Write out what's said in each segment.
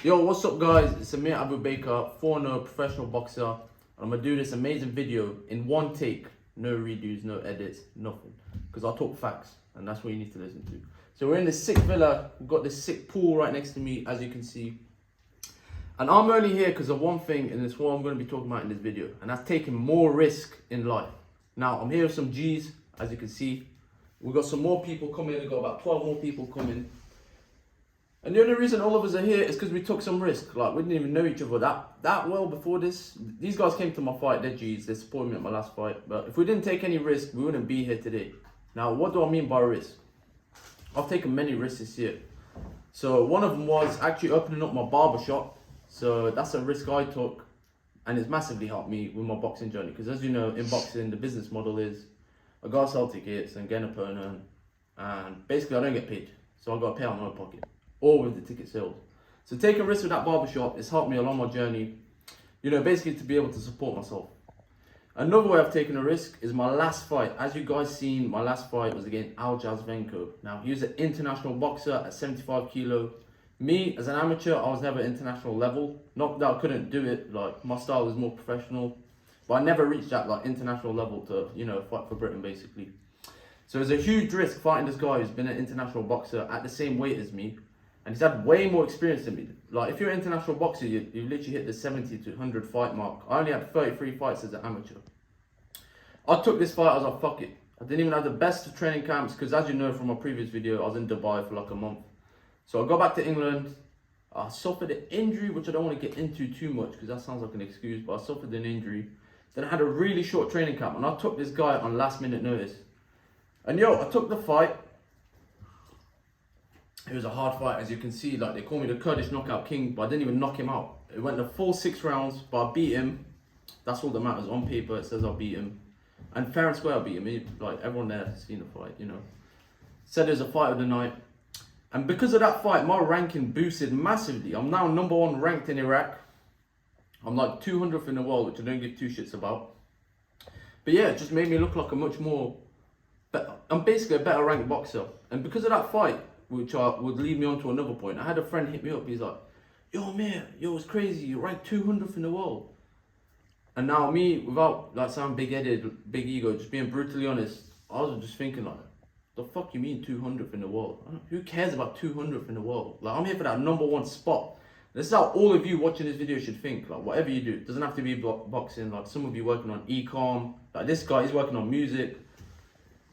Yo, what's up guys? It's Amir Abu Baker, 4-0 professional boxer. And I'm gonna do this amazing video in one take. No redos, no edits, nothing. Because I talk facts and that's what you need to listen to. So we're in this sick villa. We've got this sick pool right next to me, as you can see. And I'm only here because of one thing, and it's what I'm gonna be talking about in this video. And that's taking more risk in life. Now, I'm here with some G's, as you can see. We've got some more people coming. We've got about 12 more people coming. And the only reason all of us are here is because we took some risk. Like, we didn't even know each other that well before this. These guys came to my fight, they're G's, they supported me at my last fight. But if we didn't take any risk, we wouldn't be here today. Now, what do I mean by risk? I've taken many risks this year. So one of them was actually opening up my barber shop. So that's a risk I took, and it's massively helped me with my boxing journey. Because as you know, in boxing, the business model is I gotta sell tickets and get an opponent, and basically I don't get paid. So I gotta pay out of my own pocket, or with the ticket sales. So taking risks with that barbershop has helped me along my journey, you know, basically to be able to support myself. Another way I've taken a risk is my last fight. As you guys seen, my last fight was against Al-Jazvenko. Now, he was an international boxer at 75 kilo. Me, as an amateur, I was never international level. Not that I couldn't do it, like, my style is more professional. But I never reached that, like, international level to, you know, fight for Britain, basically. So it's a huge risk fighting this guy who's been an international boxer at the same weight as me. And he's had way more experience than me. Like, if you're an international boxer, you literally hit the 70 to 100 fight mark. I only had 33 fights as an amateur. I took this fight, I was like, fuck it. I didn't even have the best of training camps, because as you know from my previous video, I was in Dubai for like a month. So I got back to England. I suffered an injury, which I don't want to get into too much, because that sounds like an excuse, but I suffered an injury. Then I had a really short training camp, and I took this guy on last minute notice. And yo, I took the fight. It was a hard fight, as you can see. Like, they call me the Kurdish knockout king, but I didn't even knock him out. It went the full 6 rounds, but I beat him. That's all that matters. On paper, it says I beat him. And fair and square, I beat him. Like, everyone there has seen the fight, you know. Said it was a fight of the night. And because of that fight, my ranking boosted massively. I'm now #1 ranked in Iraq. I'm like 200th in the world, which I don't give two shits about. But yeah, it just made me look like a much more... I'm basically a better ranked boxer. And because of that fight, which would lead me on to another point, I had a friend hit me up. He's like, yo, man, yo, it's crazy. You're ranked 200th in the world. And now me, without like sounding big-headed, big ego, just being brutally honest, I was just thinking like, the fuck you mean 200th in the world? Who cares about 200th in the world? Like, I'm here for that #1 spot. This is how all of you watching this video should think. Like, whatever you do, it doesn't have to be boxing. Like, some of you working on e-com. Like, this guy, he's working on music.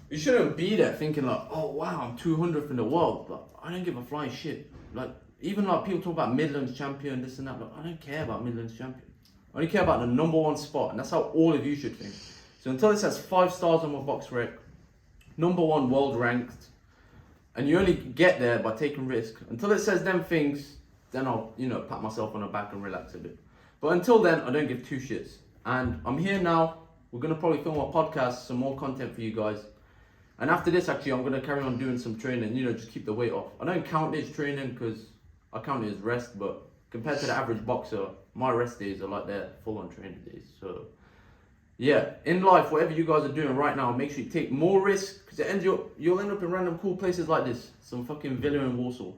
You shouldn't be there thinking like, oh wow, I'm 200th in the world. Like, I don't give a flying shit. Like, even like people talk about Midlands champion, this and that. Like, I don't care about Midlands champion. I only care about the #1 spot, and that's how all of you should think. So until it says 5 stars on my box rec, #1 world ranked, and you only get there by taking risk. Until it says them things, then I'll, you know, pat myself on the back and relax a bit. But until then, I don't give two shits. And I'm here now. We're gonna probably film a podcast, some more content for you guys. And after this, actually, I'm gonna carry on doing some training. You know, just keep the weight off. I don't count it as training because I count it as rest. But compared to the average boxer, my rest days are like their full-on training days. So yeah, in life, whatever you guys are doing right now, make sure you take more risk, because you'll end up in random cool places like this. Some fucking villa in Warsaw.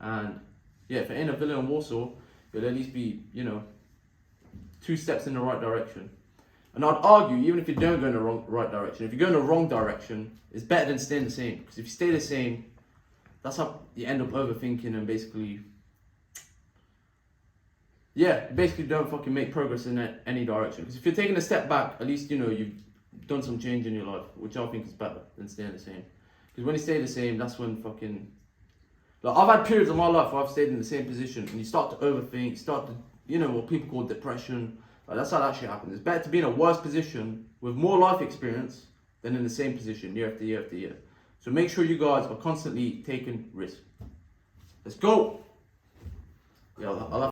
And yeah, if it ain't a villa in Warsaw, you'll at least be, you know, 2 steps in the right direction. And I'd argue, even if you don't go in the right direction, if you go in the wrong direction, it's better than staying the same. Because if you stay the same, that's how you end up overthinking and basically... yeah, basically don't fucking make progress in any direction. Because if you're taking a step back, at least, you know, you've done some change in your life, which I think is better than staying the same. Because when you stay the same, that's when fucking... like, I've had periods of my life where I've stayed in the same position, and you start to overthink, start to, you know, what people call depression. Like, that's how that shit happens. It's better to be in a worse position with more life experience than in the same position year after year after year. So make sure you guys are constantly taking risks. Let's go! Yeah, I'll have